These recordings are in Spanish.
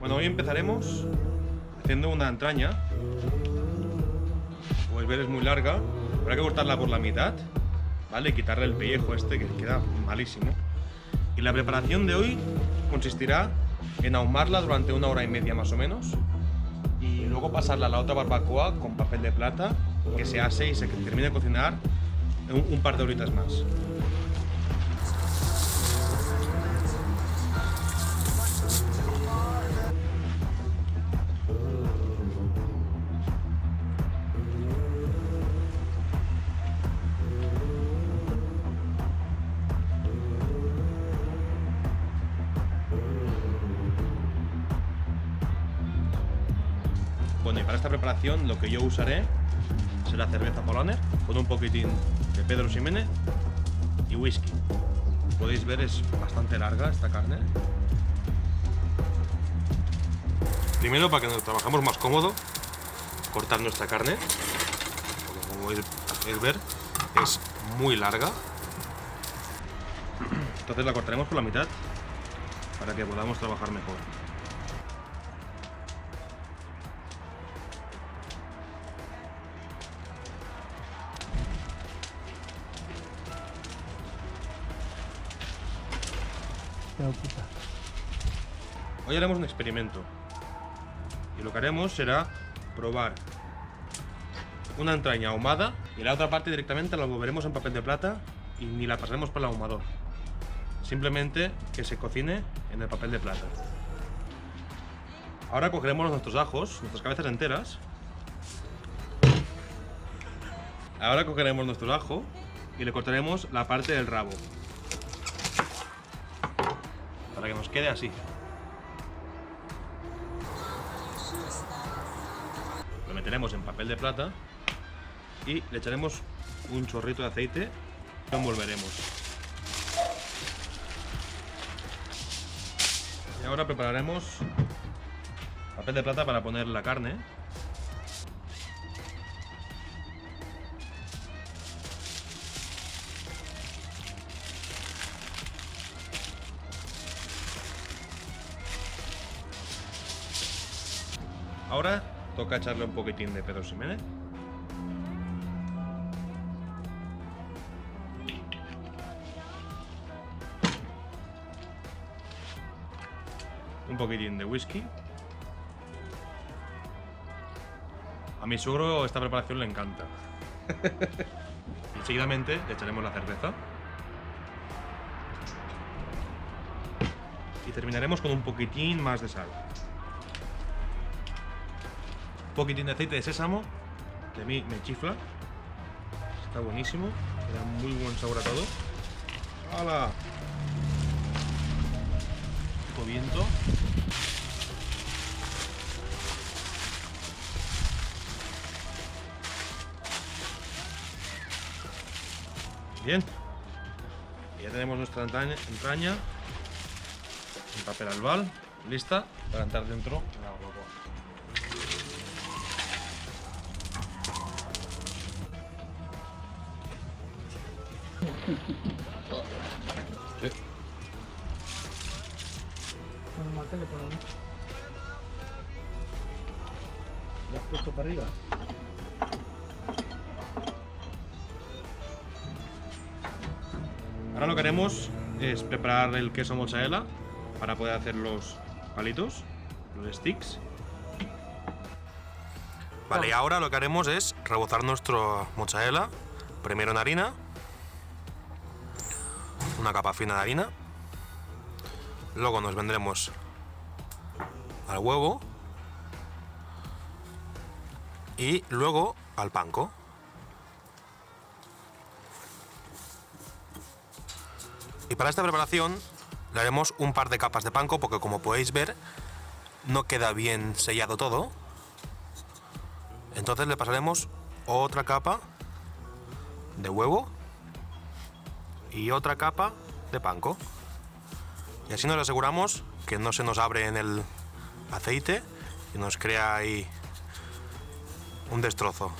Bueno, hoy empezaremos haciendo una entraña. Como podéis ver, es muy larga. Habrá que cortarla por la mitad, ¿vale? Y quitarle el pellejo este, que queda malísimo. Y la preparación de hoy consistirá en ahumarla durante 1 hora y media más o menos. Y luego pasarla a la otra barbacoa con papel de plata, que se ase y se termine de cocinar un par de horitas más. Bueno, y para esta preparación lo que yo usaré será cerveza Polaner con un poquitín de Pedro Ximénez y whisky. Como podéis ver, es bastante larga esta carne. Primero, para que nos trabajemos más cómodo, cortar nuestra carne, porque como podéis ver es muy larga. Entonces la cortaremos por la mitad para que podamos trabajar mejor. Hoy haremos un experimento y lo que haremos será probar una entraña ahumada y la otra parte directamente la volveremos en papel de plata y ni la pasaremos por el ahumador. Simplemente que se cocine en el papel de plata. Ahora cogeremos nuestros ajos, nuestras cabezas enteras. Ahora cogeremos nuestro ajo y le cortaremos la parte del rabo, para que nos quede así. Lo meteremos en papel de plata y le echaremos un chorrito de aceite y lo envolveremos. Y ahora prepararemos papel de plata para poner la carne. Ahora toca echarle un poquitín de Pedro Ximénez. Un poquitín de whisky. A mi suegro esta preparación le encanta. Y seguidamente le echaremos la cerveza. Y terminaremos con un poquitín más de sal. Un poquitín de aceite de sésamo, que a mí me chifla. Está buenísimo, le da muy buen sabor a todo. ¡Hala! Un poco viento. Bien. Y ya tenemos nuestra entraña en papel albal, lista para entrar dentro de la barbacoa. Sí. ¿Lo has puesto para arriba? Ahora lo que haremos es preparar el queso mozzarella para poder hacer los palitos, los sticks. Vale, y ahora lo que haremos es rebozar nuestro mozzarella, primero en harina, una capa fina de harina, luego nos vendremos al huevo y luego al panko. Y para esta preparación le haremos un par de capas de panko porque, como podéis ver, no queda bien sellado todo. Entonces le pasaremos otra capa de huevo y otra capa de panko. Y así nos aseguramos que no se nos abre en el aceite y nos crea ahí un destrozo.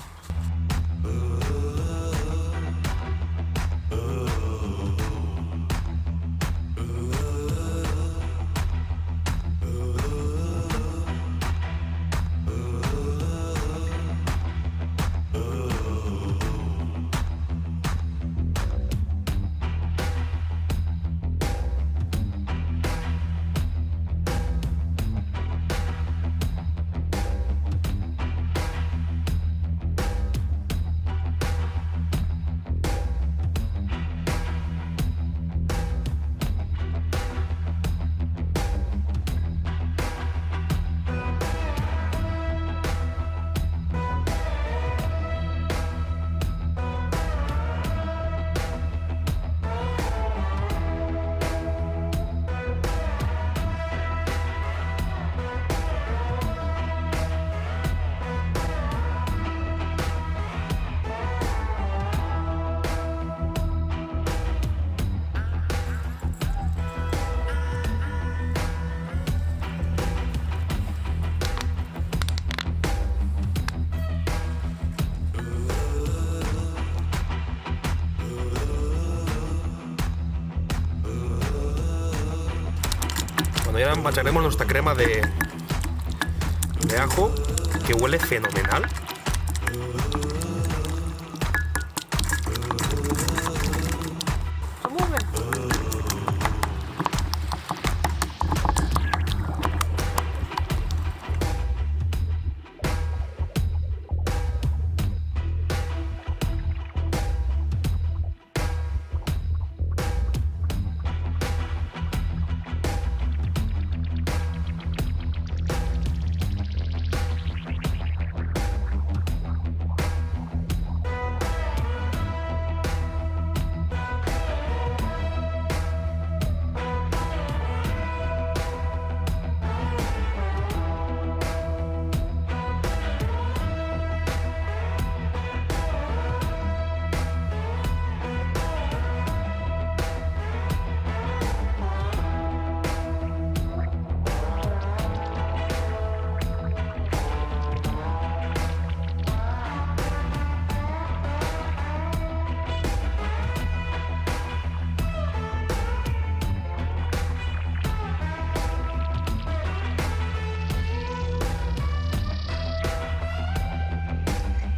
Bueno, ya macharemos nuestra crema de ajo, que huele fenomenal.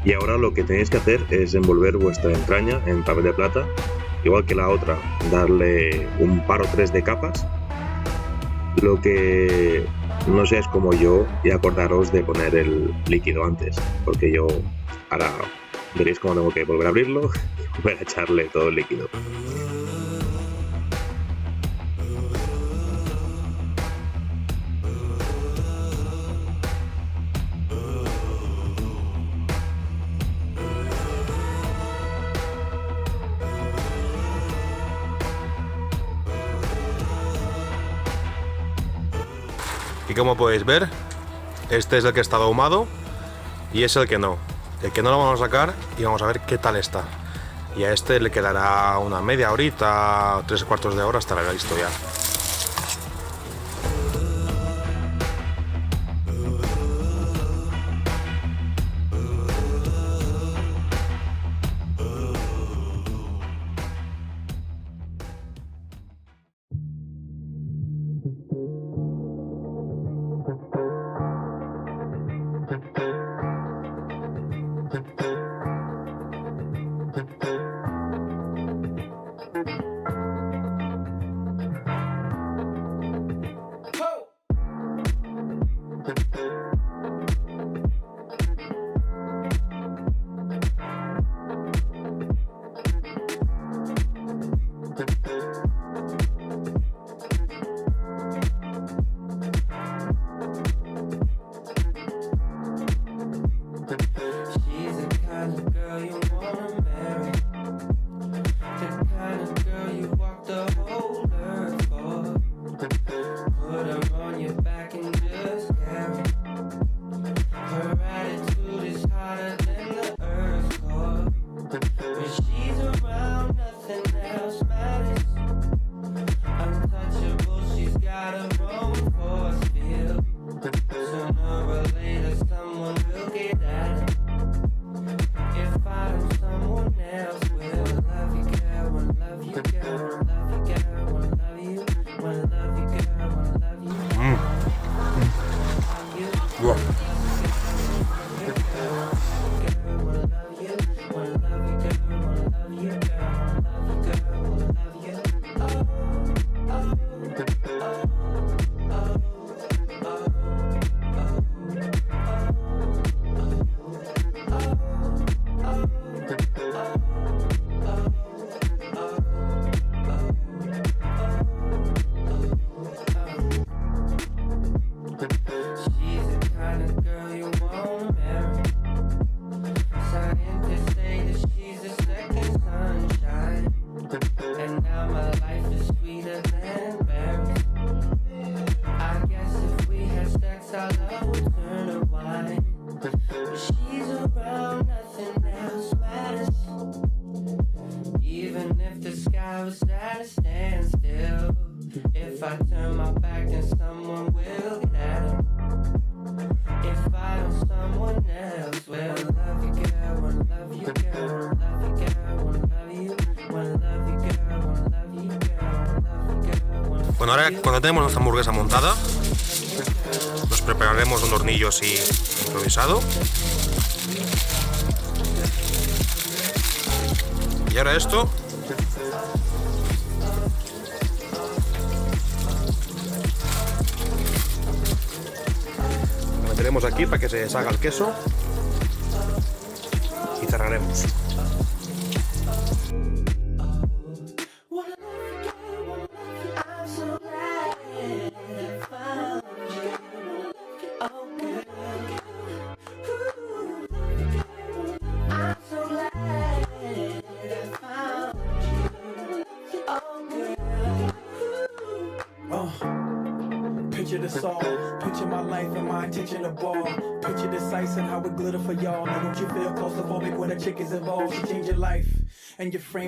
Y ahora lo que tenéis que hacer es envolver vuestra entraña en papel de plata, igual que la otra, darle un par o tres de capas. Lo que no seáis como yo y acordaros de poner el líquido antes, porque yo ahora veréis cómo tengo que volver a abrirlo y volver a echarle todo el líquido. Y como podéis ver, este es el que está ahumado y es el que no. El que no lo vamos a sacar y vamos a ver qué tal está. Y a este le quedará una media horita, 3/4 de hora, estará listo ya. Bueno, ahora cuando tenemos nuestra hamburguesa montada, nos prepararemos un hornillo así improvisado. Y ahora esto lo meteremos aquí para que se deshaga el queso y cerraremos. Picture the song, picture my life and my intention to ball. Picture the sights and how it glitter for y'all. Now don't you feel claustrophobic when a chick is involved? She change your life and your frame.